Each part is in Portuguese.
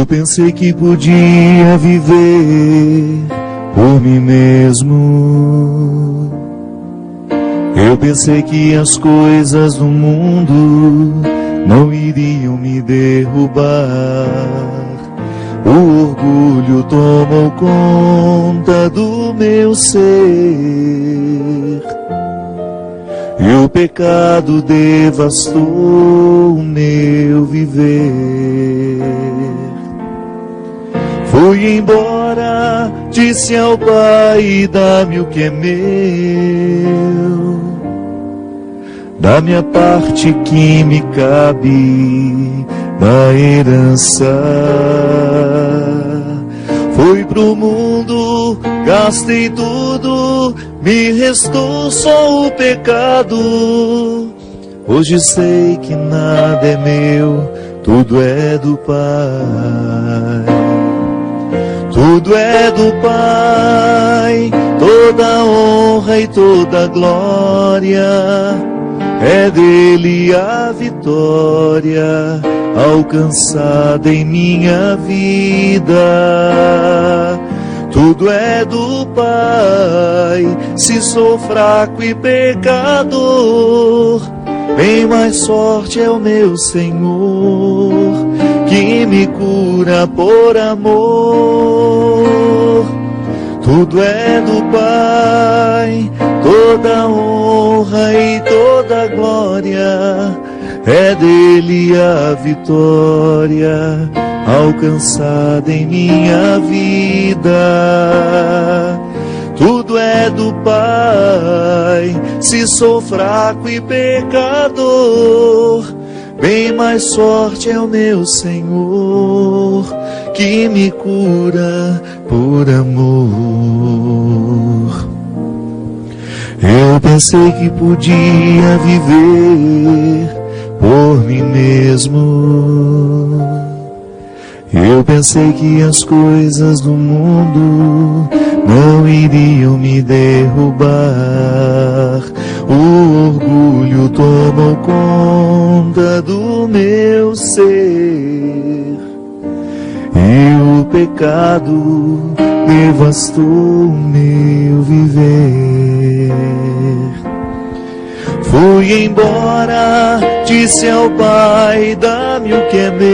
pensei que podia viver por mim mesmo. Eu pensei que as coisas do mundo não iriam me derrubar. O orgulho tomou conta do meu ser e o pecado devastou o meu viver. Fui embora, disse ao Pai: dá-me o que é meu, da minha parte que me cabe da herança. Fui pro mundo, gastei tudo, me restou só o pecado. Hoje sei que nada é meu, tudo é do Pai. Tudo é do Pai, toda honra e toda glória. É dele a vitória alcançada em minha vida. Tudo é do Pai, se sou fraco e pecador, bem mais forte é o meu Senhor, que me cura por amor. Tudo é do Pai, toda honra e toda glória. É dele a vitória alcançada em minha vida. Tudo é do Pai, se sou fraco e pecador, bem mais forte é o meu Senhor, que me cura por amor. Eu pensei que podia viver por mim mesmo. Eu pensei que as coisas do mundo não iriam me derrubar. O orgulho tomou conta do meu ser e o pecado devastou o meu viver. Fui embora, disse ao Pai: dá-me o que é meu,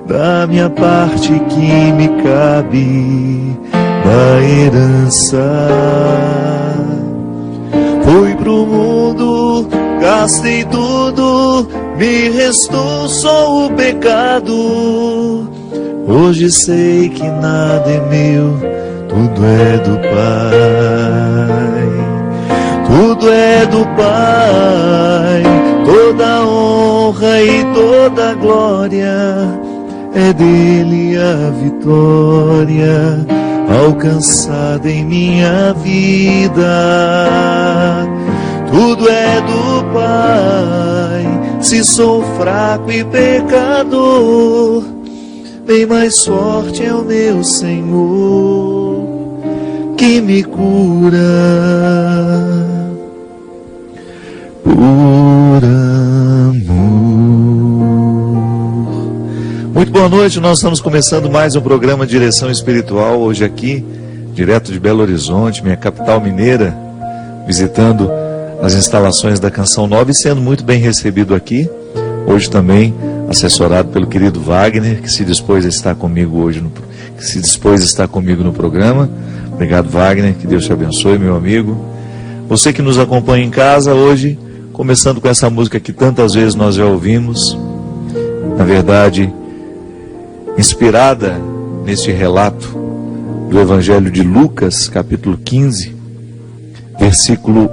da minha parte que me cabe da herança. Fui pro mundo, gastei tudo, me restou só o pecado. Hoje sei que nada é meu, tudo é do Pai. Tudo é do Pai, toda honra e toda glória. É dele a vitória alcançada em minha vida. Tudo é do Pai, se sou fraco e pecador, bem mais forte é o meu Senhor, que me cura por amor. Muito boa noite, nós estamos começando mais um programa Direção Espiritual, hoje aqui, direto de Belo Horizonte, minha capital mineira, visitando as instalações da Canção Nova e sendo muito bem recebido aqui, hoje também assessorado pelo querido Wagner, que se dispôs a estar comigo hoje, no programa. Obrigado, Wagner, que Deus te abençoe, meu amigo. Você que nos acompanha em casa hoje, começando com essa música que tantas vezes nós já ouvimos, na verdade, inspirada neste relato do Evangelho de Lucas, capítulo 15, versículo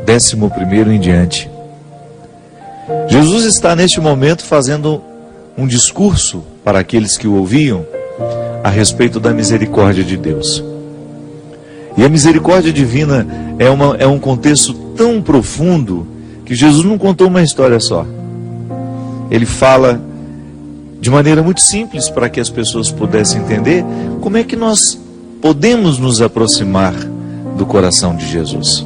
11 em diante. Jesus está neste momento fazendo um discurso para aqueles que o ouviam a respeito da misericórdia de Deus. E a misericórdia divina é um contexto tão profundo que Jesus não contou uma história só. Ele fala de maneira muito simples para que as pessoas pudessem entender como é que nós podemos nos aproximar do coração de Jesus.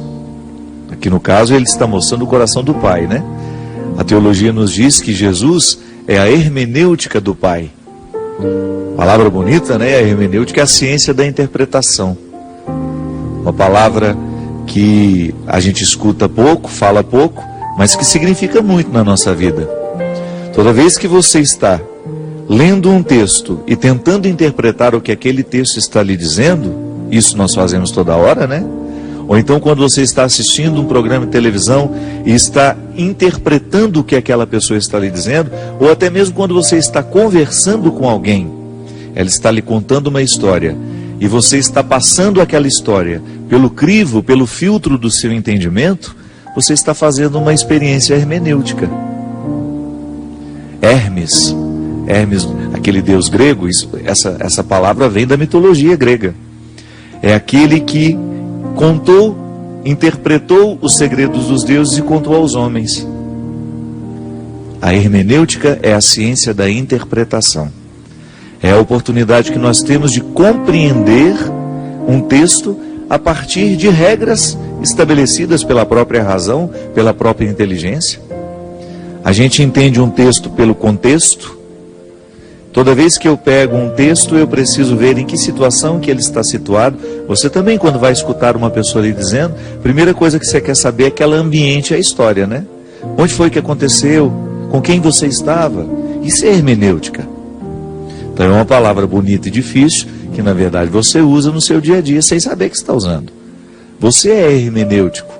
Aqui no caso ele está mostrando o coração do Pai, né? A teologia nos diz que Jesus é a hermenêutica do Pai. Palavra bonita, né? A hermenêutica é a ciência da interpretação. Uma palavra que a gente escuta pouco, fala pouco, mas que significa muito na nossa vida. Toda vez que você está lendo um texto e tentando interpretar o que aquele texto está lhe dizendo, isso nós fazemos toda hora, né? Ou então quando você está assistindo um programa de televisão e está interpretando o que aquela pessoa está lhe dizendo, ou até mesmo quando você está conversando com alguém, ela está lhe contando uma história, e você está passando aquela história pelo crivo, pelo filtro do seu entendimento, você está fazendo uma experiência hermenêutica. Hermes, aquele deus grego, essa palavra vem da mitologia grega. É aquele que contou, interpretou os segredos dos deuses e contou aos homens. A hermenêutica é a ciência da interpretação. É a oportunidade que nós temos de compreender um texto a partir de regras estabelecidas pela própria razão, pela própria inteligência. A gente entende um texto pelo contexto. Toda vez que eu pego um texto, eu preciso ver em que situação que ele está situado. Você também, quando vai escutar uma pessoa lhe dizendo, a primeira coisa que você quer saber é que ela ambiente a história, né? Onde foi que aconteceu? Com quem você estava? Isso é hermenêutica. Então é uma palavra bonita e difícil, que na verdade você usa no seu dia a dia sem saber que está usando. Você é hermenêutico,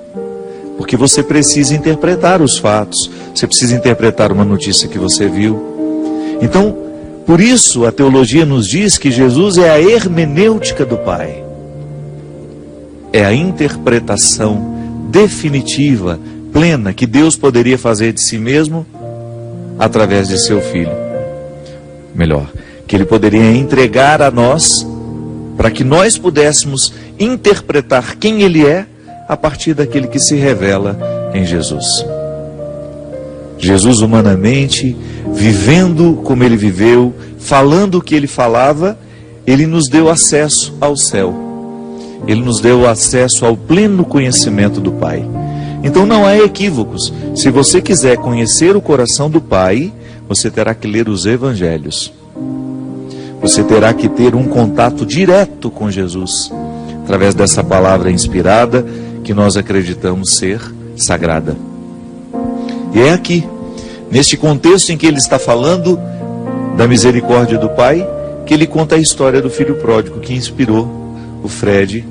porque você precisa interpretar os fatos, você precisa interpretar uma notícia que você viu. Então, por isso a teologia nos diz que Jesus é a hermenêutica do Pai. É a interpretação definitiva, plena, que Deus poderia fazer de si mesmo através de seu Filho. Melhor, que Ele poderia entregar a nós, para que nós pudéssemos interpretar quem Ele é, a partir daquele que se revela em Jesus. Jesus humanamente, vivendo como Ele viveu, falando o que Ele falava, Ele nos deu acesso ao céu. Ele nos deu acesso ao pleno conhecimento do Pai. Então não há equívocos. Se você quiser conhecer o coração do Pai, você terá que ler os Evangelhos. Você terá que ter um contato direto com Jesus, através dessa palavra inspirada, que nós acreditamos ser sagrada. E é aqui, neste contexto em que ele está falando da misericórdia do Pai, que ele conta a história do filho pródigo, que inspirou o Fred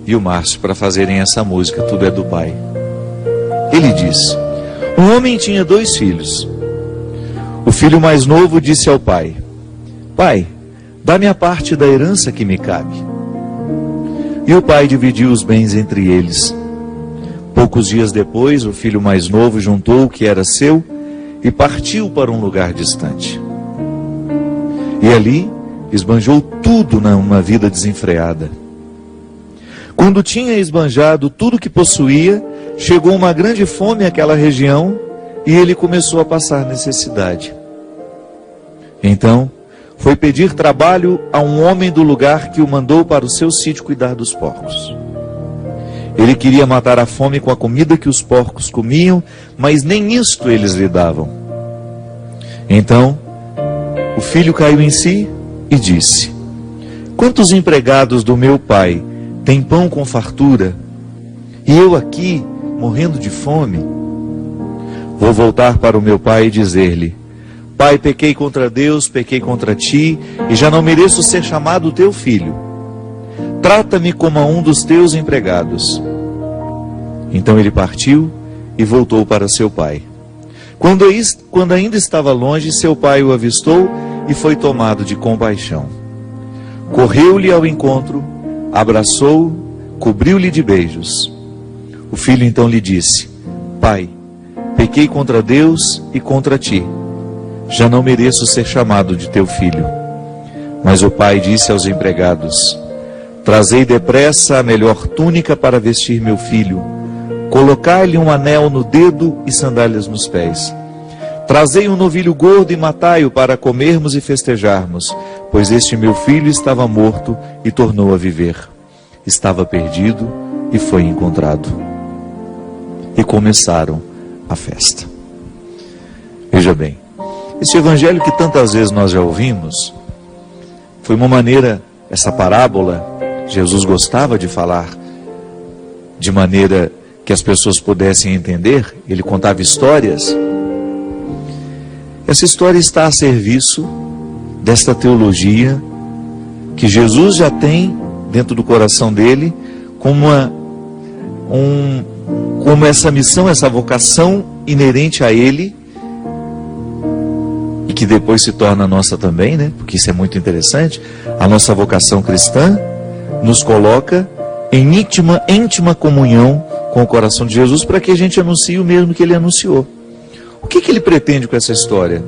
e o Márcio para fazerem essa música, Tudo é do Pai. Ele diz: um homem tinha 2 filhos. O filho mais novo disse ao pai: Pai, dá-me a parte da herança que me cabe. E o pai dividiu os bens entre eles. Poucos dias depois, o filho mais novo juntou o que era seu e partiu para um lugar distante. E ali esbanjou tudo numa vida desenfreada. Quando tinha esbanjado tudo que possuía, chegou uma grande fome àquela região e ele começou a passar necessidade. Então, foi pedir trabalho a um homem do lugar que o mandou para o seu sítio cuidar dos porcos. Ele queria matar a fome com a comida que os porcos comiam, mas nem isto eles lhe davam. Então, o filho caiu em si e disse: quantos empregados do meu pai têm pão com fartura, e eu aqui, morrendo de fome? Vou voltar para o meu pai e dizer-lhe: Pai, pequei contra Deus, pequei contra ti, e já não mereço ser chamado teu filho. Trata-me como a um dos teus empregados. Então ele partiu e voltou para seu pai. Quando ainda estava longe, seu pai o avistou e foi tomado de compaixão. Correu-lhe ao encontro, abraçou-o, cobriu-lhe de beijos. O filho então lhe disse: Pai, pequei contra Deus e contra ti. Já não mereço ser chamado de teu filho. Mas o pai disse aos empregados: trazei depressa a melhor túnica para vestir meu filho, colocai-lhe um anel no dedo e sandálias nos pés. Trazei um novilho gordo e matai-o para comermos e festejarmos, pois este meu filho estava morto e tornou a viver. Estava perdido e foi encontrado. E começaram a festa. Veja bem, Esse evangelho que tantas vezes nós já ouvimos, foi uma maneira, essa parábola, Jesus gostava de falar de maneira que as pessoas pudessem entender. Ele contava histórias. Essa história está a serviço desta teologia que Jesus já tem dentro do coração dele como essa missão, essa vocação inerente a ele, e que depois se torna nossa também, né? Porque isso é muito interessante. A nossa vocação cristã nos coloca em íntima comunhão com o coração de Jesus, para que a gente anuncie o mesmo que ele anunciou. O que ele pretende com essa história?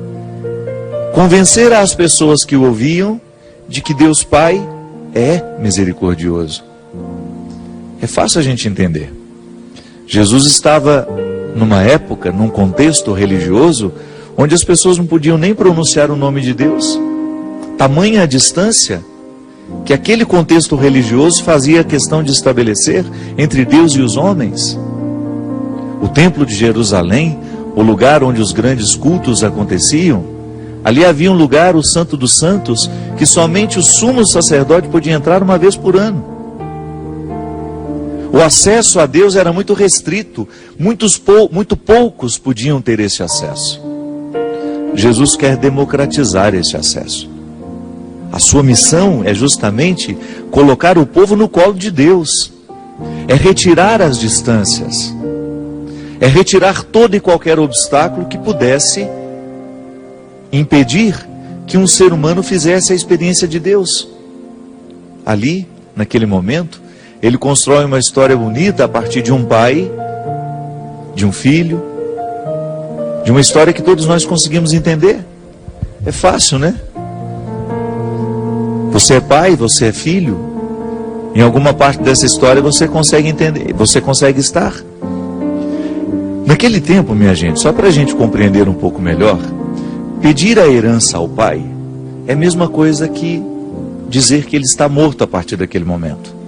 Convencer as pessoas que o ouviam de que Deus Pai é misericordioso. É fácil a gente entender. Jesus estava numa época, num contexto religioso, onde as pessoas não podiam nem pronunciar o nome de Deus. Tamanha a distância que aquele contexto religioso fazia questão de estabelecer entre Deus e os homens. O templo de Jerusalém, o lugar onde os grandes cultos aconteciam, ali havia um lugar, o Santo dos Santos, que somente o sumo sacerdote podia entrar uma vez por ano. O acesso a Deus era muito restrito, muito poucos podiam ter esse acesso. Jesus quer democratizar esse acesso. A sua missão é justamente colocar o povo no colo de Deus, é retirar as distâncias, é retirar todo e qualquer obstáculo que pudesse impedir que um ser humano fizesse a experiência de Deus. Ali, naquele momento, ele constrói uma história bonita a partir de um pai, de um filho, de uma história que todos nós conseguimos entender. É fácil, né? Você é pai, você é filho. Em alguma parte dessa história você consegue entender, você consegue estar. Naquele tempo, minha gente, só para a gente compreender um pouco melhor, pedir a herança ao pai é a mesma coisa que dizer que ele está morto a partir daquele momento.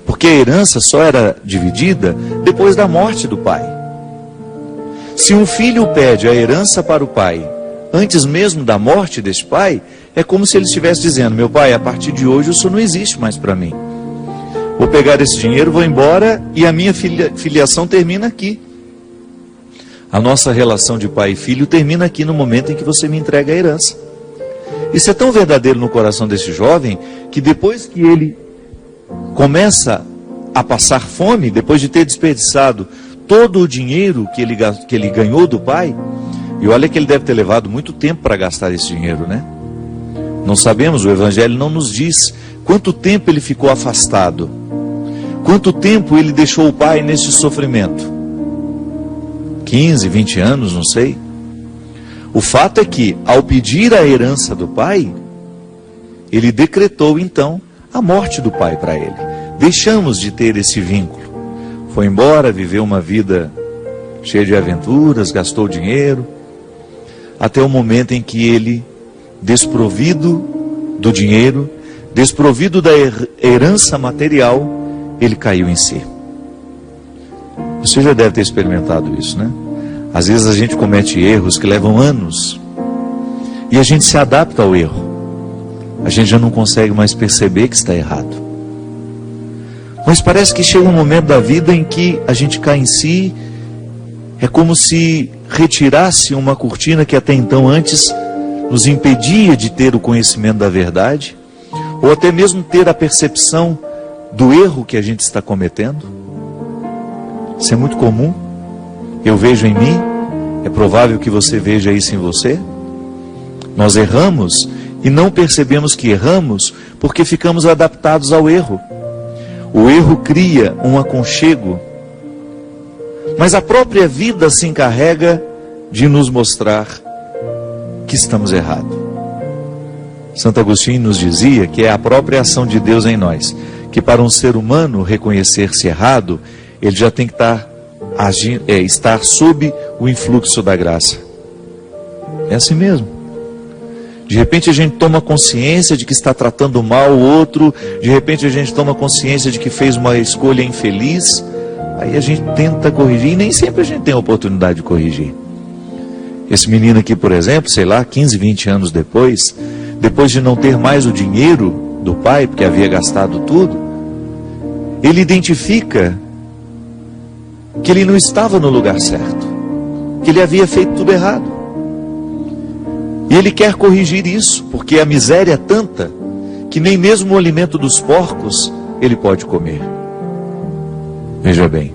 Porque a herança só era dividida depois da morte do pai. Se um filho pede a herança para o pai antes mesmo da morte deste pai, é como se ele estivesse dizendo: meu pai, a partir de hoje o senhor não existe mais para mim. Vou pegar esse dinheiro, vou embora e a minha filiação termina aqui. A nossa relação de pai e filho termina aqui no momento em que você me entrega a herança. Isso é tão verdadeiro no coração desse jovem, que depois que ele começa a passar fome, depois de ter desperdiçado todo o dinheiro que ele ganhou do pai, e olha que ele deve ter levado muito tempo para gastar esse dinheiro, né? Não sabemos, o Evangelho não nos diz quanto tempo ele ficou afastado, quanto tempo ele deixou o pai nesse sofrimento. 15, 20 anos, não sei. O fato é que, ao pedir a herança do pai, ele decretou então a morte do pai para ele. Deixamos de ter esse vínculo. Foi embora, viveu uma vida cheia de aventuras, gastou dinheiro, até o momento em que ele, desprovido do dinheiro, desprovido da herança material, ele caiu em si. Você já deve ter experimentado isso, né? Às vezes a gente comete erros que levam anos e a gente se adapta ao erro. A gente já não consegue mais perceber que está errado. Mas parece que chega um momento da vida em que a gente cai em si. É como se retirasse uma cortina que até então antes nos impedia de ter o conhecimento da verdade, ou até mesmo ter a percepção do erro que a gente está cometendo. Isso é muito comum. Eu vejo em mim, é provável que você veja isso em você. Nós erramos e não percebemos que erramos porque ficamos adaptados ao erro. O erro cria um aconchego, mas a própria vida se encarrega de nos mostrar que estamos errados. Santo Agostinho nos dizia que é a própria ação de Deus em nós, que para um ser humano reconhecer-se errado, ele já tem que estar sob o influxo da graça. É assim mesmo. De repente a gente toma consciência de que está tratando mal o outro, de repente a gente toma consciência de que fez uma escolha infeliz, aí a gente tenta corrigir e nem sempre a gente tem a oportunidade de corrigir. Esse menino aqui, por exemplo, sei lá, 15, 20 anos depois de não ter mais o dinheiro do pai, porque havia gastado tudo, ele identifica que ele não estava no lugar certo, que ele havia feito tudo errado. E ele quer corrigir isso, porque a miséria é tanta que nem mesmo o alimento dos porcos ele pode comer. Veja bem,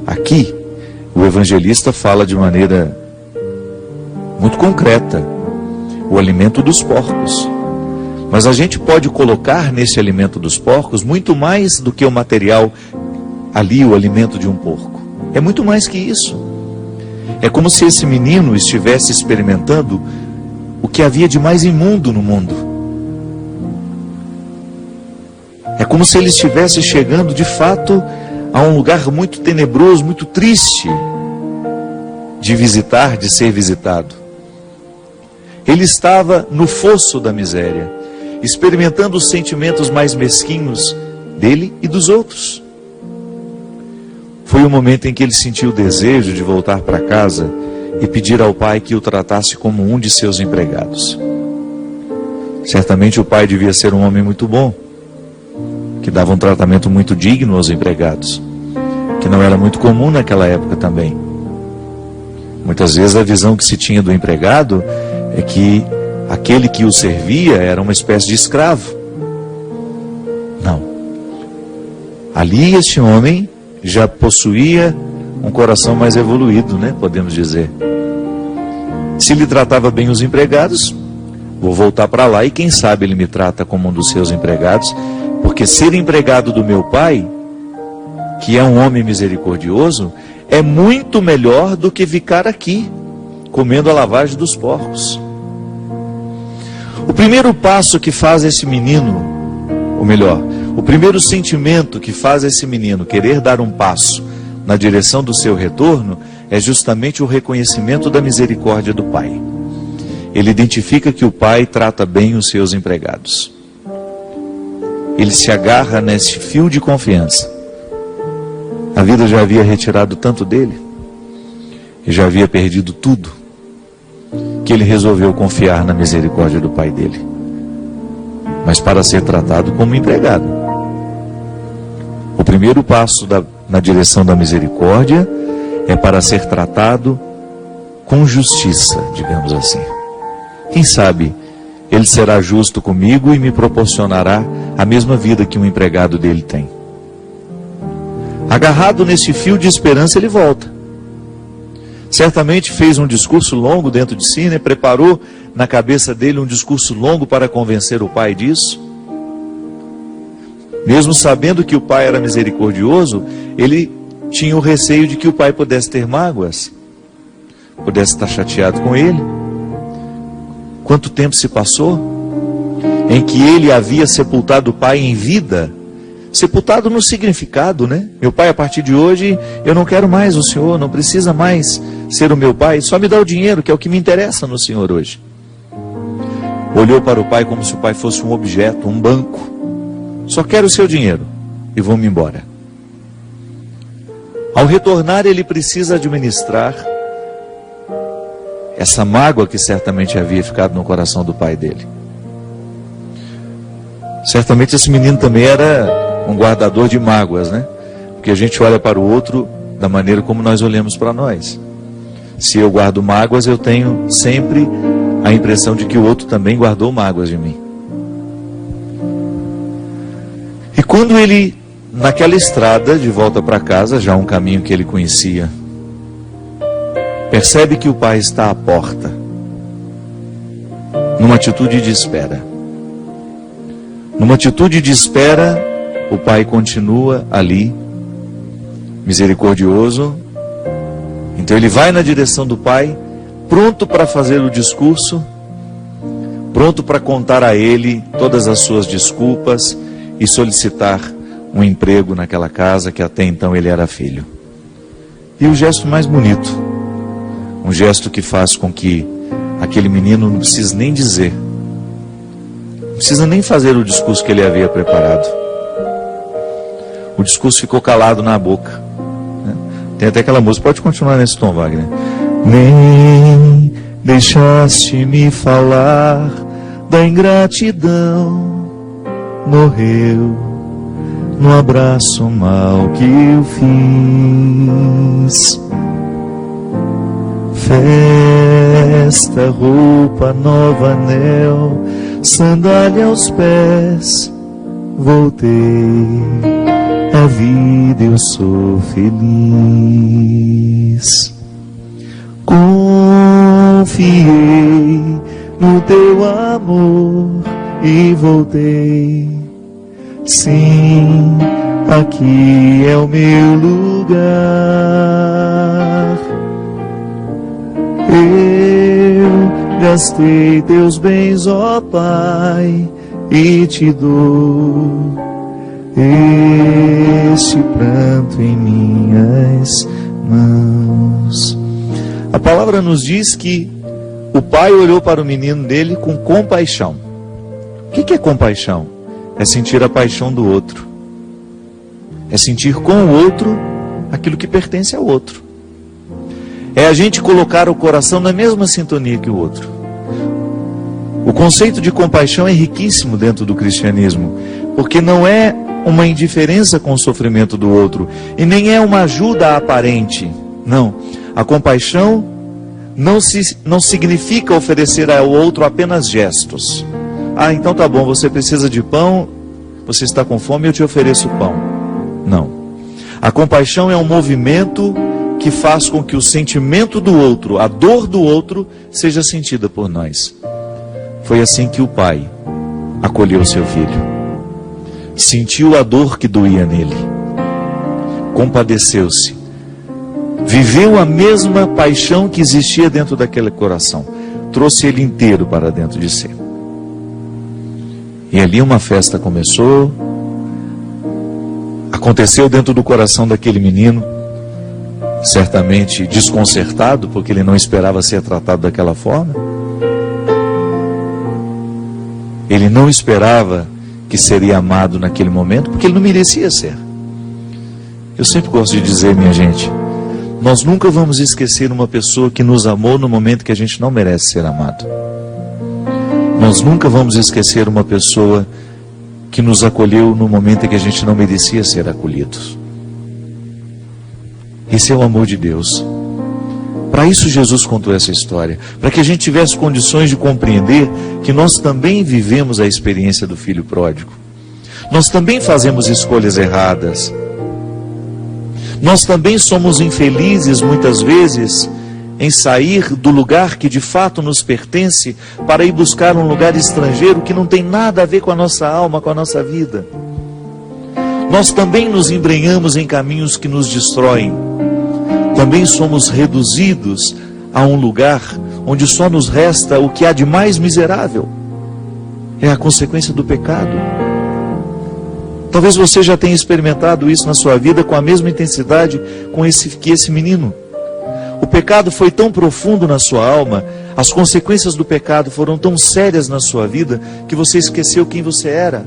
aqui o evangelista fala de maneira muito concreta o alimento dos porcos. Mas a gente pode colocar nesse alimento dos porcos muito mais do que o material ali, o alimento de um porco. É muito mais que isso. É como se esse menino estivesse experimentando o que havia de mais imundo no mundo. É como se ele estivesse chegando de fato a um lugar muito tenebroso, muito triste de visitar, de ser visitado. Ele estava no fosso da miséria, experimentando os sentimentos mais mesquinhos dele e dos outros. Foi o momento em que ele sentiu o desejo de voltar para casa e pedir ao pai que o tratasse como um de seus empregados. Certamente o pai devia ser um homem muito bom, que dava um tratamento muito digno aos empregados, que não era muito comum naquela época também. Muitas vezes a visão que se tinha do empregado é que aquele que o servia era uma espécie de escravo. Não. Ali este homem já possuía um coração mais evoluído, né? Podemos dizer. Se ele tratava bem os empregados, vou voltar para lá e quem sabe ele me trata como um dos seus empregados, porque ser empregado do meu pai, que é um homem misericordioso, é muito melhor do que ficar aqui, comendo a lavagem dos porcos. O primeiro passo que faz esse menino, ou melhor, o primeiro sentimento que faz esse menino querer dar um passo na direção do seu retorno, é justamente o reconhecimento da misericórdia do pai. Ele identifica que o pai trata bem os seus empregados. Ele se agarra nesse fio de confiança. A vida já havia retirado tanto dele, e já havia perdido tudo, que ele resolveu confiar na misericórdia do pai dele, mas para ser tratado como empregado. O primeiro passo na direção da misericórdia é para ser tratado com justiça, digamos assim. Quem sabe ele será justo comigo e me proporcionará a mesma vida que um empregado dele tem. Agarrado nesse fio de esperança, ele volta. Certamente fez um discurso longo dentro de si, né? Preparou na cabeça dele um discurso longo para convencer o pai disso. Mesmo sabendo que o pai era misericordioso, ele tinha o receio de que o pai pudesse ter mágoas, pudesse estar chateado com ele. Quanto tempo se passou em que ele havia sepultado o pai em vida? Sepultado no significado, né? Meu pai, a partir de hoje, eu não quero mais o senhor, não precisa mais ser o meu pai, só me dá o dinheiro, que é o que me interessa no senhor hoje. Olhou para o pai como se o pai fosse um objeto, um banco. Só quero o seu dinheiro e vou-me embora. Ao retornar, ele precisa administrar essa mágoa que certamente havia ficado no coração do pai dele. Certamente esse menino também era um guardador de mágoas, né? Porque a gente olha para o outro da maneira como nós olhamos para nós. Se eu guardo mágoas, eu tenho sempre a impressão de que o outro também guardou mágoas de mim. E quando ele, naquela estrada de volta para casa, já um caminho que ele conhecia, percebe que o pai está à porta, numa atitude de espera. Numa atitude de espera, o pai continua ali, misericordioso. Então ele vai na direção do pai, pronto para fazer o discurso, pronto para contar a ele todas as suas desculpas e solicitar um emprego naquela casa que até então ele era filho. E o gesto mais bonito, um gesto que faz com que aquele menino não precise nem dizer, não precisa nem fazer o discurso que ele havia preparado. O discurso ficou calado na boca, né? Tem até aquela música, pode continuar nesse tom, Wagner. deixaste-me falar da ingratidão. Morreu no abraço mal que eu fiz. Festa, roupa nova, anel, sandália aos pés, voltei à vida, eu sou feliz. Confiei no teu amor e voltei. Sim, aqui é o meu lugar. Eu gastei teus bens, ó Pai, e te dou este pranto em minhas mãos. A palavra nos diz que o pai olhou para o menino dele com compaixão. O que é compaixão? É sentir a paixão do outro. É sentir com o outro aquilo que pertence ao outro. É a gente colocar o coração na mesma sintonia que o outro. O conceito de compaixão é riquíssimo dentro do cristianismo, porque não é uma indiferença com o sofrimento do outro, e nem é uma ajuda aparente. Não. A compaixão não significa oferecer ao outro apenas gestos. Ah, então tá bom, você precisa de pão, você está com fome, eu te ofereço pão. Não. A compaixão é um movimento que faz com que o sentimento do outro, a dor do outro, seja sentida por nós. Foi assim que o pai acolheu seu filho. Sentiu a dor que doía nele. Compadeceu-se. Viveu a mesma paixão que existia dentro daquele coração. Trouxe ele inteiro para dentro de si. E ali uma festa começou. Aconteceu dentro do coração daquele menino, certamente desconcertado, porque ele não esperava ser tratado daquela forma. Ele não esperava que seria amado naquele momento, porque ele não merecia ser. Eu sempre gosto de dizer, minha gente, nós nunca vamos esquecer uma pessoa que nos amou no momento que a gente não merece ser amado. Nós nunca vamos esquecer uma pessoa que nos acolheu no momento em que a gente não merecia ser acolhido. Esse é o amor de Deus. Para isso Jesus contou essa história, para que a gente tivesse condições de compreender que nós também vivemos a experiência do filho pródigo. Nós também fazemos escolhas erradas. Nós também somos infelizes muitas vezes em sair do lugar que de fato nos pertence para ir buscar um lugar estrangeiro que não tem nada a ver com a nossa alma, com a nossa vida. Nós também nos embrenhamos em caminhos que nos destroem. Também somos reduzidos a um lugar onde só nos resta o que há de mais miserável. É a consequência do pecado. Talvez você já tenha experimentado isso na sua vida com a mesma intensidade que esse menino. O pecado foi tão profundo na sua alma, as consequências do pecado foram tão sérias na sua vida, que você esqueceu quem você era.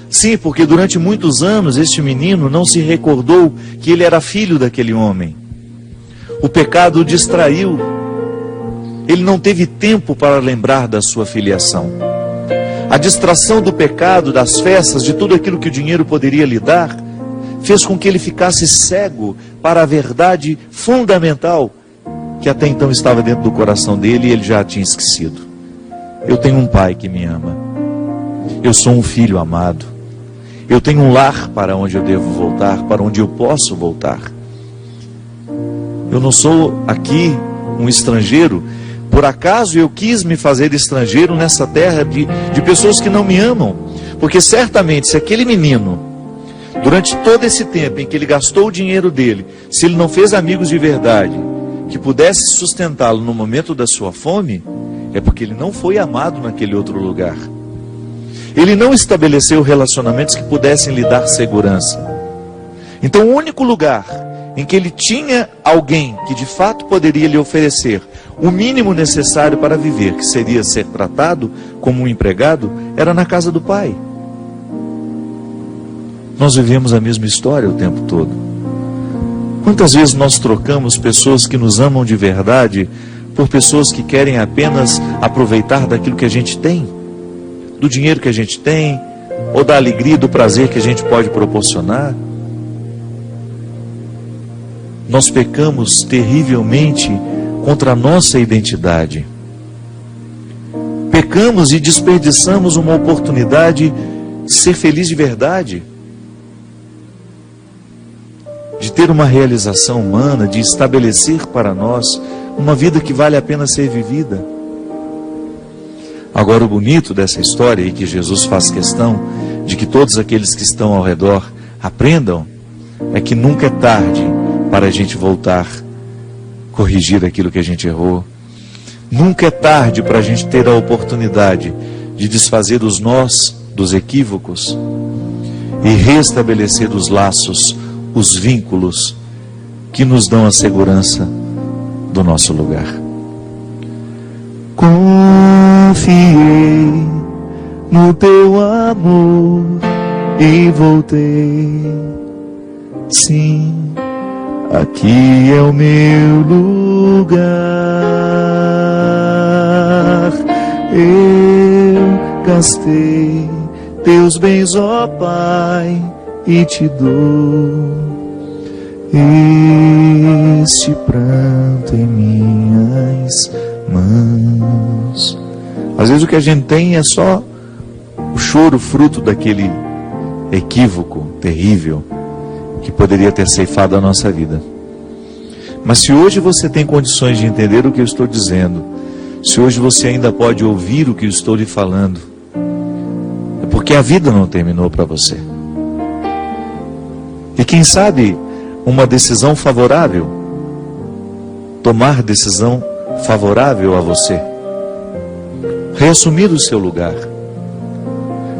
Sim, porque durante muitos anos este menino não se recordou que ele era filho daquele homem. O pecado o distraiu. Ele não teve tempo para lembrar da sua filiação. A distração do pecado, das festas, de tudo aquilo que o dinheiro poderia lhe dar, fez com que ele ficasse cego para a verdade fundamental que até então estava dentro do coração dele e ele já a tinha esquecido. Eu tenho um pai que me ama. Eu sou um filho amado. Eu tenho um lar para onde eu devo voltar, para onde eu posso voltar. Eu não sou aqui um estrangeiro. Por acaso eu quis me fazer estrangeiro nessa terra de pessoas que não me amam. Porque certamente se aquele menino, durante todo esse tempo em que ele gastou o dinheiro dele, se ele não fez amigos de verdade, que pudesse sustentá-lo no momento da sua fome, é porque ele não foi amado naquele outro lugar. Ele não estabeleceu relacionamentos que pudessem lhe dar segurança. Então o único lugar em que ele tinha alguém que de fato poderia lhe oferecer o mínimo necessário para viver, que seria ser tratado como um empregado, era na casa do pai. Nós vivemos a mesma história o tempo todo. Quantas vezes nós trocamos pessoas que nos amam de verdade por pessoas que querem apenas aproveitar daquilo que a gente tem, do dinheiro que a gente tem, ou da alegria, do prazer que a gente pode proporcionar. Nós pecamos terrivelmente contra a nossa identidade. Pecamos e desperdiçamos uma oportunidade de ser feliz de verdade, de ter uma realização humana, de estabelecer para nós uma vida que vale a pena ser vivida. Agora, o bonito dessa história, e que Jesus faz questão de que todos aqueles que estão ao redor aprendam, é que nunca é tarde para a gente voltar, corrigir aquilo que a gente errou. Nunca é tarde para a gente ter a oportunidade de desfazer os nós dos equívocos e restabelecer os laços, os vínculos que nos dão a segurança do nosso lugar. Confiei no teu amor e voltei. Sim, aqui é o meu lugar. Eu gastei teus bens, ó Pai, e te dou este pranto em minhas mãos. Às vezes o que a gente tem é só o choro fruto daquele equívoco terrível que poderia ter ceifado a nossa vida. Mas se hoje você tem condições de entender o que eu estou dizendo, se hoje você ainda pode ouvir o que eu estou lhe falando, é porque a vida não terminou para você. E quem sabe uma decisão favorável, tomar decisão favorável a você, reassumir o seu lugar,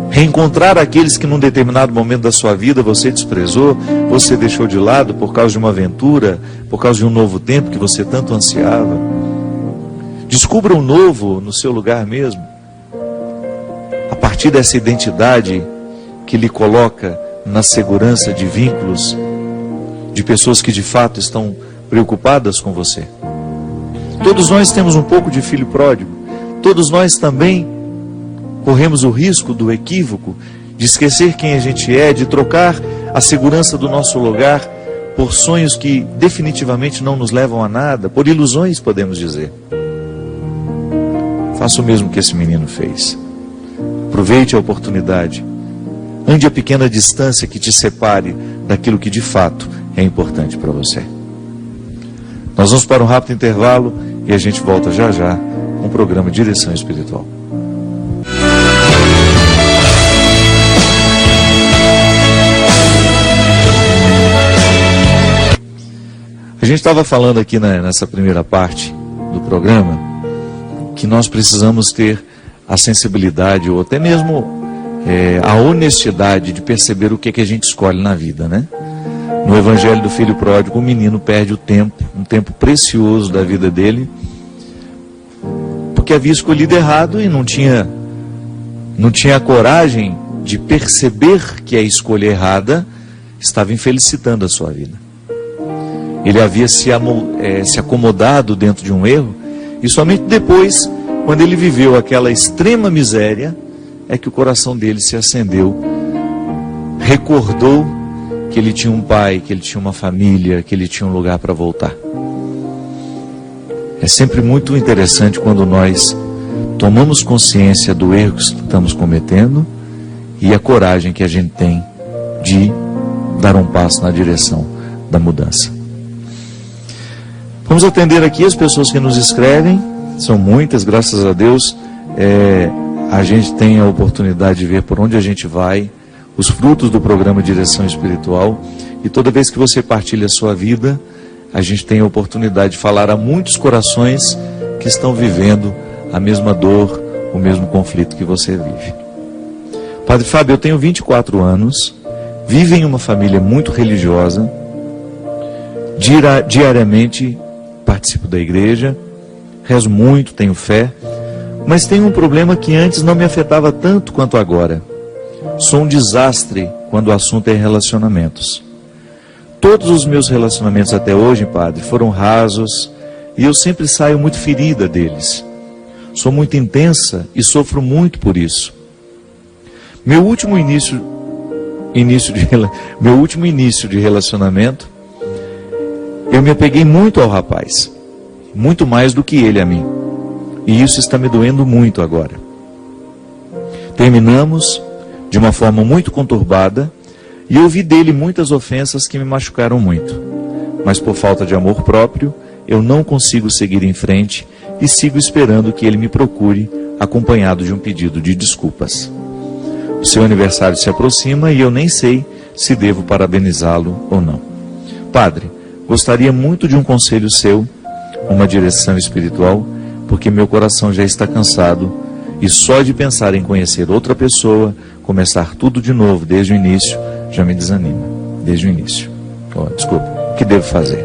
reencontrar aqueles que num determinado momento da sua vida você desprezou, você deixou de lado por causa de uma aventura, por causa de um novo tempo que você tanto ansiava. Descubra um novo no seu lugar mesmo, a partir dessa identidade que lhe coloca na segurança de vínculos, de pessoas que de fato estão preocupadas com você. Todos nós temos um pouco de filho pródigo, todos nós também corremos o risco do equívoco, de esquecer quem a gente é, de trocar a segurança do nosso lugar por sonhos que definitivamente não nos levam a nada, por ilusões, podemos dizer. Faça o mesmo que esse menino fez. Aproveite a oportunidade. Ande a pequena distância que te separe daquilo que de fato é importante para você. Nós vamos para um rápido intervalo e a gente volta já já com o programa Direção Espiritual. A gente estava falando aqui nessa primeira parte do programa que nós precisamos ter a sensibilidade ou até mesmo a honestidade de perceber o que é que a gente escolhe na vida, né? No Evangelho do Filho Pródigo, o menino perde o tempo, um tempo precioso da vida dele, porque havia escolhido errado e não tinha a coragem de perceber que a escolha errada estava infelicitando a sua vida. Ele havia se acomodado dentro de um erro, e somente depois, quando ele viveu aquela extrema miséria, é que o coração dele se acendeu, recordou que ele tinha um pai, que ele tinha uma família, que ele tinha um lugar para voltar. É sempre muito interessante quando nós tomamos consciência do erro que estamos cometendo e a coragem que a gente tem de dar um passo na direção da mudança. Vamos atender aqui as pessoas que nos escrevem, são muitas, graças a Deus. A gente tem a oportunidade de ver por onde a gente vai, os frutos do programa Direção Espiritual, e toda vez que você partilha a sua vida, a gente tem a oportunidade de falar a muitos corações que estão vivendo a mesma dor, o mesmo conflito que você vive. Padre Fábio, eu tenho 24 anos, vivo em uma família muito religiosa, diariamente participo da igreja, rezo muito, tenho fé, mas tenho um problema que antes não me afetava tanto quanto agora. Sou um desastre quando o assunto é relacionamentos. Todos os meus relacionamentos até hoje, padre, foram rasos, e eu sempre saio muito ferida deles. Sou muito intensa e sofro muito por isso. Meu último início de relacionamento, eu me apeguei muito ao rapaz, muito mais do que ele a mim. E isso está me doendo muito agora. Terminamos de uma forma muito conturbada e ouvi dele muitas ofensas que me machucaram muito. Mas por falta de amor próprio, eu não consigo seguir em frente e sigo esperando que ele me procure, acompanhado de um pedido de desculpas. O seu aniversário se aproxima e eu nem sei se devo parabenizá-lo ou não. Padre, gostaria muito de um conselho seu, uma direção espiritual, porque meu coração já está cansado e só de pensar em conhecer outra pessoa, começar tudo de novo desde o início, já me desanima. Desde o início. Desculpa, o que devo fazer?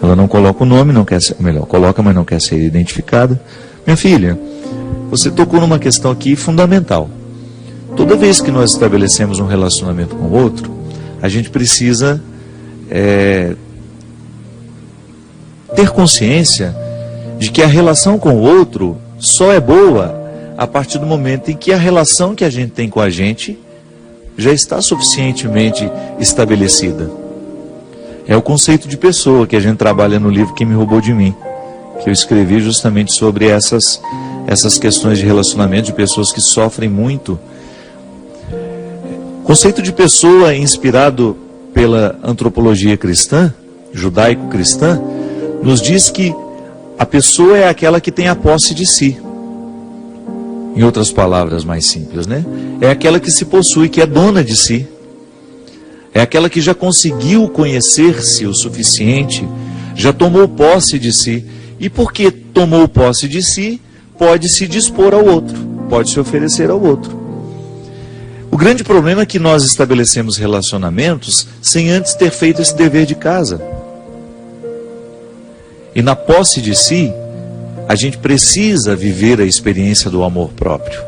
Ela não coloca o nome, não quer ser, melhor, coloca, mas não quer ser identificada. Minha filha, você tocou numa questão aqui fundamental. Toda vez que nós estabelecemos um relacionamento com o outro, a gente precisa ter consciência de que a relação com o outro só é boa a partir do momento em que a relação que a gente tem com a gente já está suficientemente estabelecida. É o conceito de pessoa que a gente trabalha no livro Quem Me Roubou de Mim, que eu escrevi justamente sobre essas questões de relacionamento de pessoas que sofrem muito. O conceito de pessoa inspirado pela antropologia cristã, judaico-cristã, nos diz que a pessoa é aquela que tem a posse de si. Em outras palavras mais simples, né? É aquela que se possui, que é dona de si. É aquela que já conseguiu conhecer-se o suficiente, já tomou posse de si. E porque tomou posse de si, pode se dispor ao outro, pode se oferecer ao outro. O grande problema é que nós estabelecemos relacionamentos sem antes ter feito esse dever de casa. E na posse de si, a gente precisa viver a experiência do amor próprio.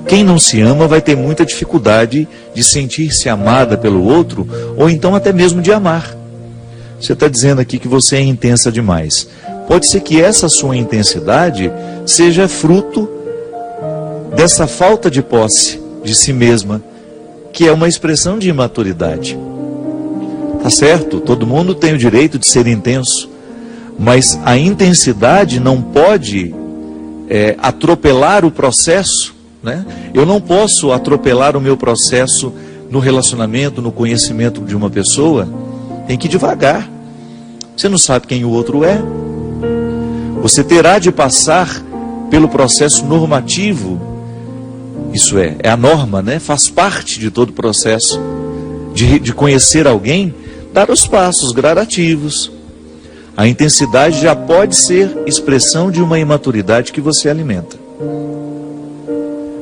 Quem não se ama vai ter muita dificuldade de sentir-se amada pelo outro, ou então até mesmo de amar. Você está dizendo aqui que você é intensa demais. Pode ser que essa sua intensidade seja fruto dessa falta de posse de si mesma, que é uma expressão de imaturidade. Tá certo? Todo mundo tem o direito de ser intenso, mas a intensidade não pode atropelar o processo, né? Eu não posso atropelar o meu processo no relacionamento, no conhecimento de uma pessoa. Tem que ir devagar. Você não sabe quem o outro é. Você terá de passar pelo processo normativo. Isso é a norma, né? Faz parte de todo o processo de conhecer alguém, dar os passos gradativos. A intensidade já pode ser expressão de uma imaturidade que você alimenta.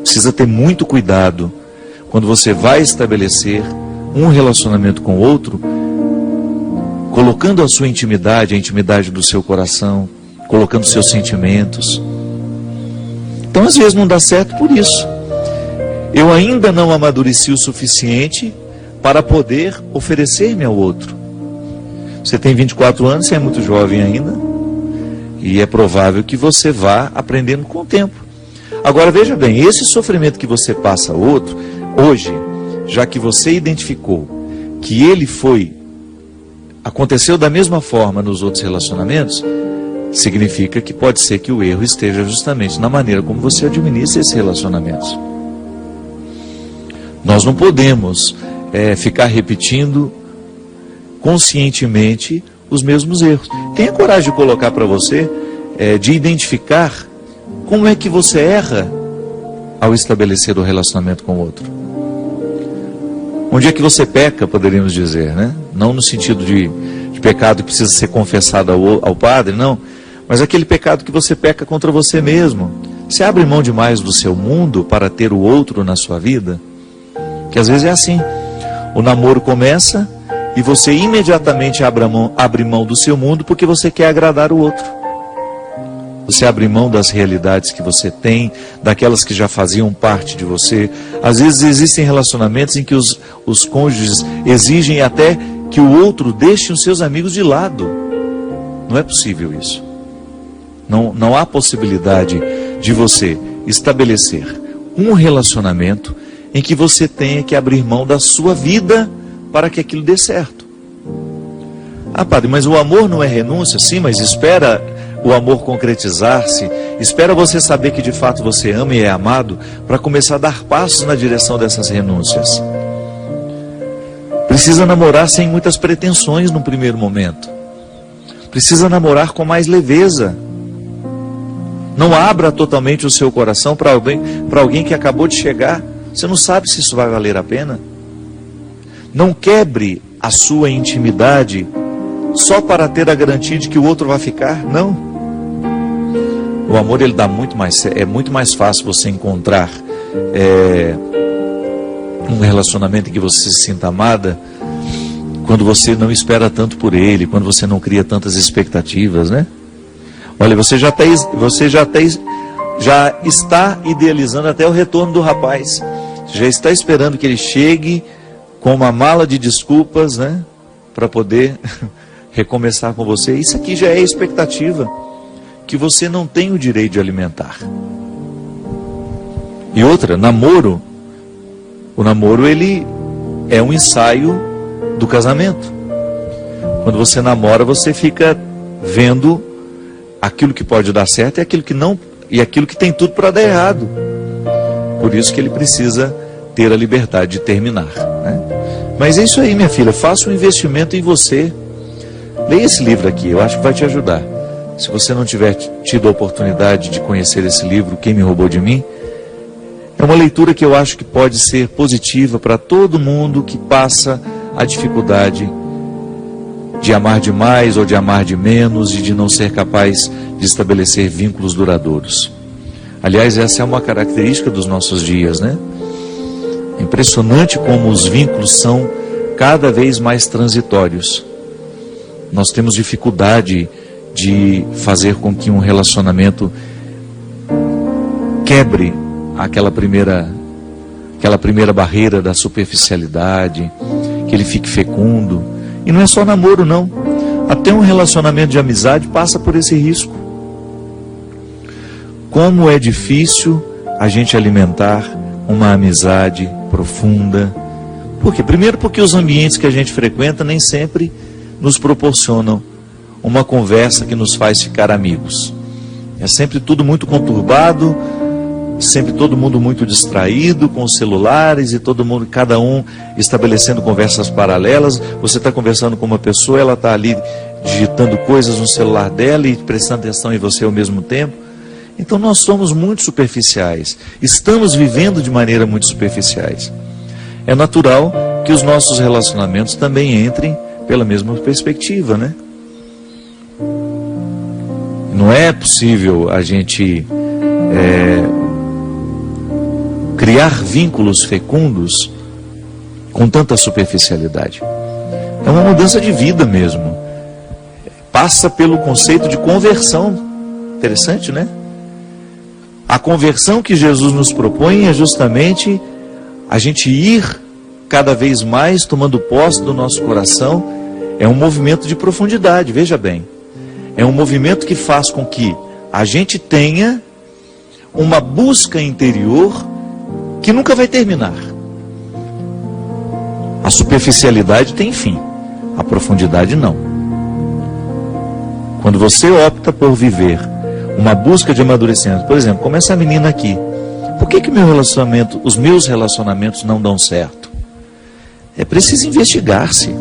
Precisa ter muito cuidado quando você vai estabelecer um relacionamento com o outro, colocando a sua intimidade, a intimidade do seu coração, colocando seus sentimentos. Então às vezes não dá certo por isso. Eu ainda não amadureci o suficiente para poder oferecer-me ao outro. Você tem 24 anos, você é muito jovem ainda, e é provável que você vá aprendendo com o tempo. Agora veja bem, esse sofrimento que você passa ao outro, hoje, já que você identificou que ele aconteceu da mesma forma nos outros relacionamentos, significa que pode ser que o erro esteja justamente na maneira como você administra esses relacionamentos. Nós não podemos ficar repetindo conscientemente os mesmos erros. Tenha coragem de colocar para você, de identificar como é que você erra ao estabelecer o relacionamento com o outro. Onde é que você peca, poderíamos dizer, né? Não no sentido de pecado que precisa ser confessado ao padre, não. Mas aquele pecado que você peca contra você mesmo. Você abre mão demais do seu mundo para ter o outro na sua vida? Que às vezes é assim. O namoro começa e você imediatamente abre mão do seu mundo porque você quer agradar o outro. Você abre mão das realidades que você tem, daquelas que já faziam parte de você. Às vezes existem relacionamentos em que os cônjuges exigem até que o outro deixe os seus amigos de lado. Não é possível isso. Não há possibilidade de você estabelecer um relacionamento em que você tenha que abrir mão da sua vida para que aquilo dê certo. Ah, padre, mas o amor não é renúncia? Sim, mas espera o amor concretizar-se, espera você saber que de fato você ama e é amado, para começar a dar passos na direção dessas renúncias. Precisa namorar sem muitas pretensões no primeiro momento. Precisa namorar com mais leveza. Não abra totalmente o seu coração para alguém que acabou de chegar. Você não sabe se isso vai valer a pena. Não quebre a sua intimidade só para ter a garantia de que o outro vai ficar. Não. O amor, ele dá é muito mais fácil você encontrar um relacionamento em que você se sinta amada quando você não espera tanto por ele, quando você não cria tantas expectativas, né? Olha, você já está idealizando até o retorno do rapaz. Você já está esperando que ele chegue com uma mala de desculpas, né? Para poder recomeçar com você. Isso aqui já é expectativa que você não tem o direito de alimentar. E outra, namoro. O namoro, ele é um ensaio do casamento. Quando você namora, você fica vendo aquilo que pode dar certo e aquilo que não, e aquilo que tem tudo para dar errado. Por isso que ele precisa ter a liberdade de terminar, né? Mas é isso aí, minha filha, faça um investimento em você. Leia esse livro aqui, eu acho que vai te ajudar. Se você não tiver tido a oportunidade de conhecer esse livro, Quem Me Roubou de Mim, é uma leitura que eu acho que pode ser positiva para todo mundo que passa a dificuldade de amar demais ou de amar de menos e de não ser capaz de estabelecer vínculos duradouros. Aliás, essa é uma característica dos nossos dias, né? Impressionante como os vínculos são cada vez mais transitórios. Nós temos dificuldade de fazer com que um relacionamento quebre aquela primeira barreira da superficialidade, que ele fique fecundo. E não é só namoro, não. Até um relacionamento de amizade passa por esse risco. Como é difícil a gente alimentar uma amizade profunda. Por quê? Primeiro porque os ambientes que a gente frequenta nem sempre nos proporcionam uma conversa que nos faz ficar amigos. É sempre tudo muito conturbado, sempre todo mundo muito distraído com os celulares e todo mundo, cada um estabelecendo conversas paralelas. Você está conversando com uma pessoa, ela está ali digitando coisas no celular dela e prestando atenção em você ao mesmo tempo. Então nós somos muito superficiais, estamos vivendo de maneira muito superficiais. É natural que os nossos relacionamentos também entrem pela mesma perspectiva, né? Não é possível a gente criar vínculos fecundos com tanta superficialidade. É uma mudança de vida mesmo. Passa pelo conceito de conversão. Interessante, né? A conversão que Jesus nos propõe é justamente a gente ir cada vez mais tomando posse do nosso coração. É um movimento de profundidade, veja bem. É um movimento que faz com que a gente tenha uma busca interior que nunca vai terminar. A superficialidade tem fim, a profundidade não. Quando você opta por viver uma busca de amadurecimento, por exemplo, como essa menina aqui, por que os meus relacionamentos não dão certo? É preciso investigar-se.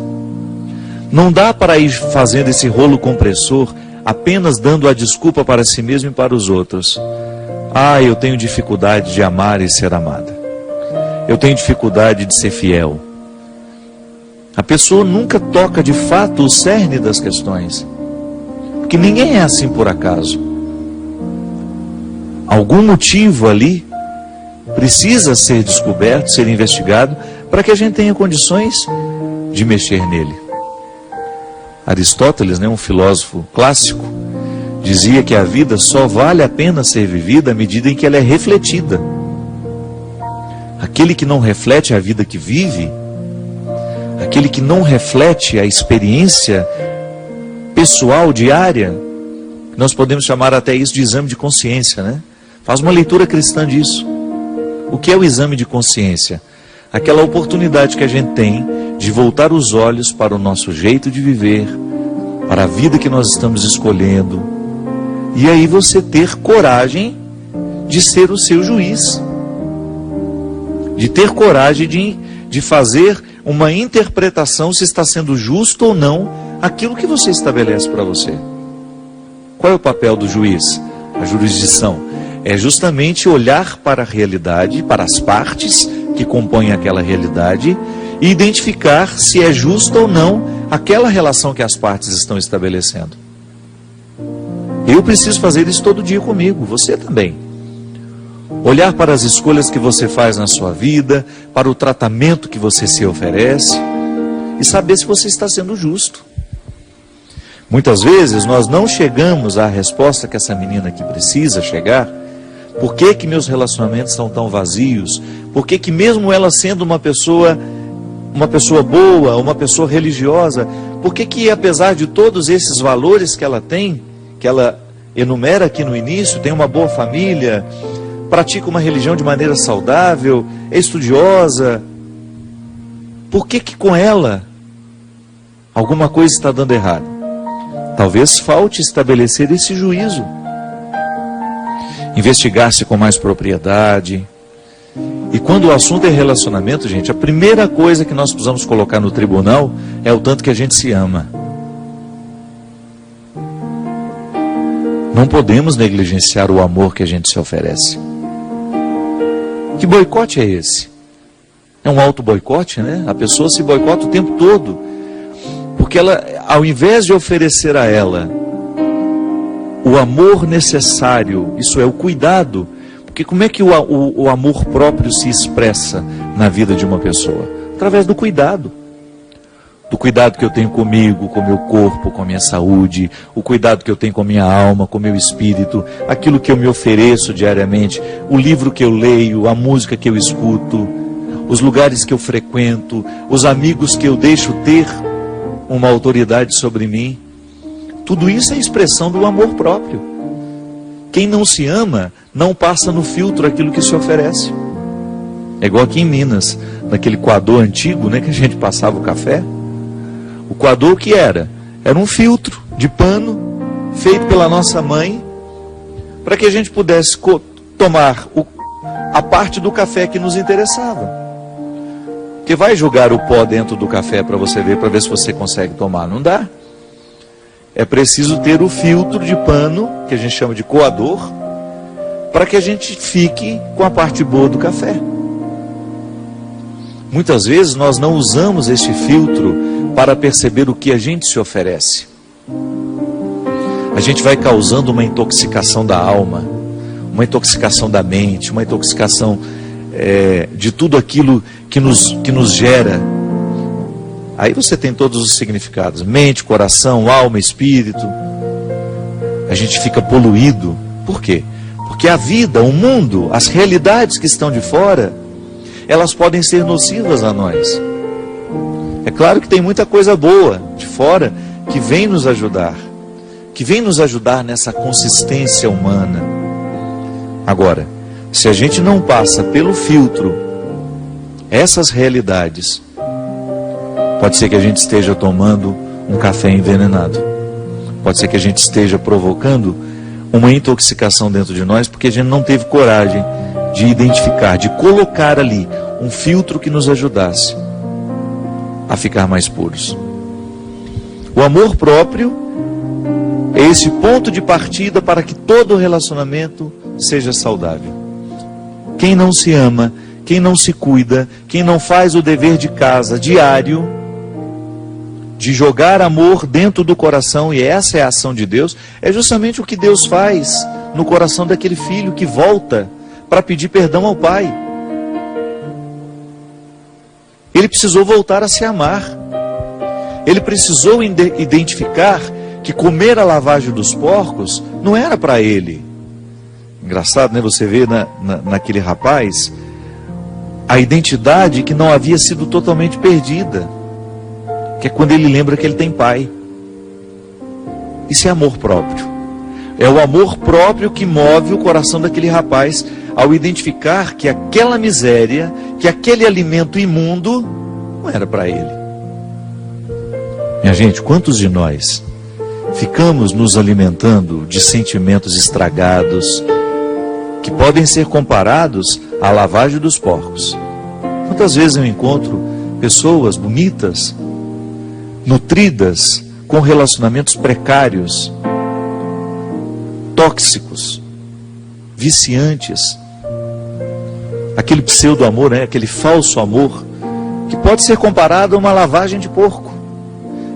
Não dá para ir fazendo esse rolo compressor apenas dando a desculpa para si mesmo e para os outros. Ah, eu tenho dificuldade de amar e ser amada. Eu tenho dificuldade de ser fiel. A pessoa nunca toca de fato o cerne das questões. Porque ninguém é assim por acaso. Algum motivo ali precisa ser descoberto, ser investigado, para que a gente tenha condições de mexer nele. Aristóteles, um filósofo clássico, dizia que a vida só vale a pena ser vivida à medida em que ela é refletida. Aquele que não reflete a vida que vive, aquele que não reflete a experiência pessoal, diária, nós podemos chamar até isso de exame de consciência, né? Faz uma leitura cristã disso. O que é o exame de consciência? Aquela oportunidade que a gente tem de voltar os olhos para o nosso jeito de viver, para a vida que nós estamos escolhendo, e aí você ter coragem de ser o seu juiz, de ter coragem de fazer uma interpretação se está sendo justo ou não aquilo que você estabelece para você. Qual é o papel do juiz? A jurisdição é justamente olhar para a realidade, para as partes que compõem aquela realidade e identificar se é justa ou não aquela relação que as partes estão estabelecendo. Eu preciso fazer isso todo dia comigo, você também. Olhar para as escolhas que você faz na sua vida, para o tratamento que você se oferece e saber se você está sendo justo. Muitas vezes nós não chegamos à resposta que essa menina aqui precisa chegar. Por que que meus relacionamentos estão tão vazios? Por que que mesmo ela sendo uma pessoa boa, uma pessoa religiosa, por que que apesar de todos esses valores que ela tem, que ela enumera aqui no início, tem uma boa família, pratica uma religião de maneira saudável, é estudiosa, por que que com ela alguma coisa está dando errado? Talvez falte estabelecer esse juízo, investigar-se com mais propriedade. E quando o assunto é relacionamento, gente, a primeira coisa que nós precisamos colocar no tribunal é o tanto que a gente se ama. Não podemos negligenciar o amor que a gente se oferece. Que boicote é esse? É um auto-boicote, né? A pessoa se boicota o tempo todo. Porque ela, ao invés de oferecer a ela o amor necessário, isso é, o cuidado, porque como é que o amor próprio se expressa na vida de uma pessoa? Através do cuidado. Do cuidado que eu tenho comigo, com o meu corpo, com a minha saúde, o cuidado que eu tenho com a minha alma, com o meu espírito, aquilo que eu me ofereço diariamente, o livro que eu leio, a música que eu escuto, os lugares que eu frequento, os amigos que eu deixo ter uma autoridade sobre mim. Tudo isso é expressão do amor próprio. Quem não se ama, não passa no filtro aquilo que se oferece. É igual aqui em Minas, naquele coador antigo, né, que a gente passava o café. O coador que era? Era um filtro de pano, feito pela nossa mãe, para que a gente pudesse tomar a parte do café que nos interessava. Porque vai jogar o pó dentro do café para você ver, para ver se você consegue tomar. Não dá. É preciso ter o filtro de pano, que a gente chama de coador, para que a gente fique com a parte boa do café. Muitas vezes nós não usamos este filtro para perceber o que a gente se oferece. A gente vai causando uma intoxicação da alma, uma intoxicação da mente, uma intoxicação de tudo aquilo que nos gera. Aí você tem todos os significados: mente, coração, alma, espírito. A gente fica poluído. Por quê? Porque a vida, o mundo, as realidades que estão de fora, elas podem ser nocivas a nós. É claro que tem muita coisa boa de fora que vem nos ajudar, nessa consistência humana. Agora, se a gente não passa pelo filtro essas realidades, pode ser que a gente esteja tomando um café envenenado. Pode ser que a gente esteja provocando uma intoxicação dentro de nós, porque a gente não teve coragem de identificar, de colocar ali um filtro que nos ajudasse a ficar mais puros. O amor próprio é esse ponto de partida para que todo relacionamento seja saudável. Quem não se ama, quem não se cuida, quem não faz o dever de casa diário, de jogar amor dentro do coração, e essa é a ação de Deus, é justamente o que Deus faz no coração daquele filho que volta para pedir perdão ao pai. Ele precisou voltar a se amar. Ele precisou identificar que comer a lavagem dos porcos não era para ele. Engraçado, né? Você vê naquele rapaz a identidade que não havia sido totalmente perdida, que é quando ele lembra que ele tem pai. Isso é amor próprio. É o amor próprio que move o coração daquele rapaz ao identificar que aquela miséria, que aquele alimento imundo não era para ele. Minha gente, quantos de nós ficamos nos alimentando de sentimentos estragados que podem ser comparados à lavagem dos porcos? Quantas vezes eu encontro pessoas bonitas, nutridas, com relacionamentos precários, tóxicos, viciantes, aquele pseudo-amor, aquele falso amor, que pode ser comparado a uma lavagem de porco,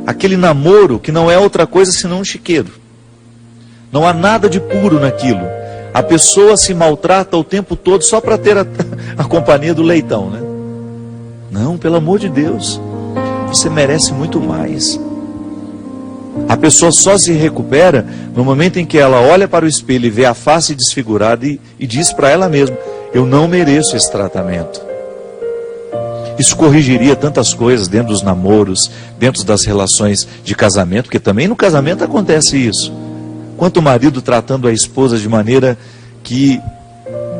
aquele namoro que não é outra coisa senão um chiqueiro, não há nada de puro naquilo, a pessoa se maltrata o tempo todo só para ter a companhia do leitão, né? Não, pelo amor de Deus, você merece muito mais. A pessoa só se recupera no momento em que ela olha para o espelho e vê a face desfigurada e diz para ela mesma: eu não mereço esse tratamento. Isso corrigiria tantas coisas dentro dos namoros, dentro das relações de casamento, porque também no casamento acontece isso. Quanto o marido tratando a esposa de maneira que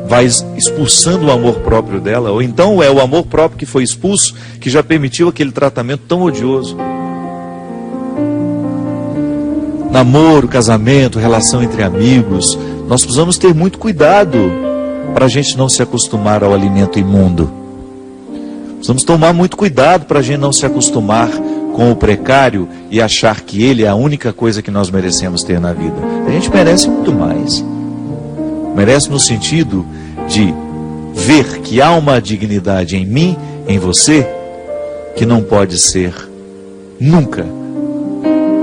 vai expulsando o amor próprio dela, ou então é o amor próprio que foi expulso, que já permitiu aquele tratamento tão odioso. Namoro, casamento, relação entre amigos, nós precisamos ter muito cuidado para a gente não se acostumar ao alimento imundo. Precisamos tomar muito cuidado para a gente não se acostumar com o precário e achar que ele é a única coisa que nós merecemos ter na vida. A gente merece muito mais. Merece no sentido de ver que há uma dignidade em mim, em você, que não pode ser nunca,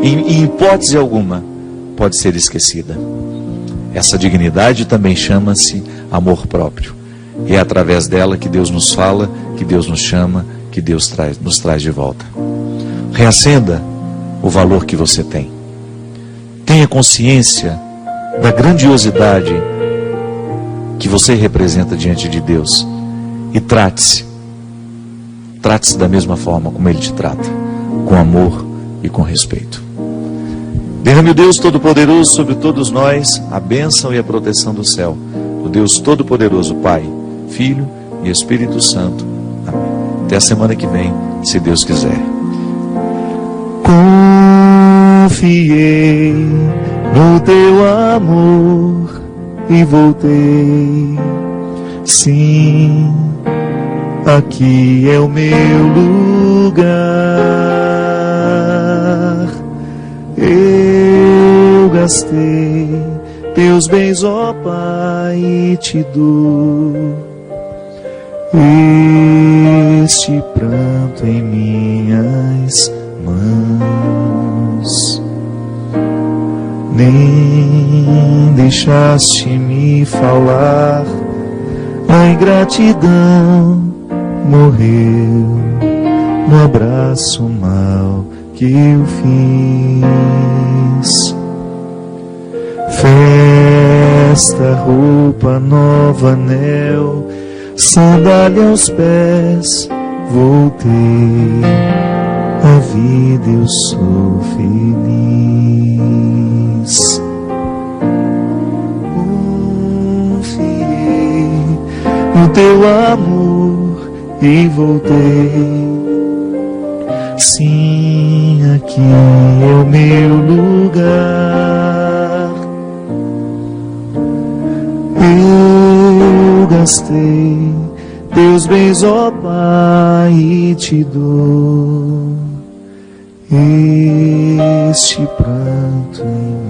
em hipótese alguma, pode ser esquecida. Essa dignidade também chama-se amor próprio. E é através dela que Deus nos fala, que Deus nos chama, que Deus nos traz de volta. Reacenda o valor que você tem. Tenha consciência da grandiosidade que você representa diante de Deus. E trate-se. Trate-se da mesma forma como Ele te trata. Com amor e com respeito. Derrame o Deus Todo-Poderoso sobre todos nós a bênção e a proteção do céu. O Deus Todo-Poderoso, Pai, Filho e Espírito Santo. Amém. Até a semana que vem, se Deus quiser. Confiei no teu amor e voltei. Sim, aqui é o meu lugar. Eu gastei teus bens, ó Pai, e te dou este pranto em minhas mãos. Nem deixaste-me falar, a ingratidão morreu no abraço mal que eu fiz. Festa, roupa nova, anel, sandália aos pés, voltei à vida, eu sou feliz. Confiei no teu amor e voltei. Sim, aqui é o meu lugar. Eu gastei teus bens, ó Pai, e te dou este pranto em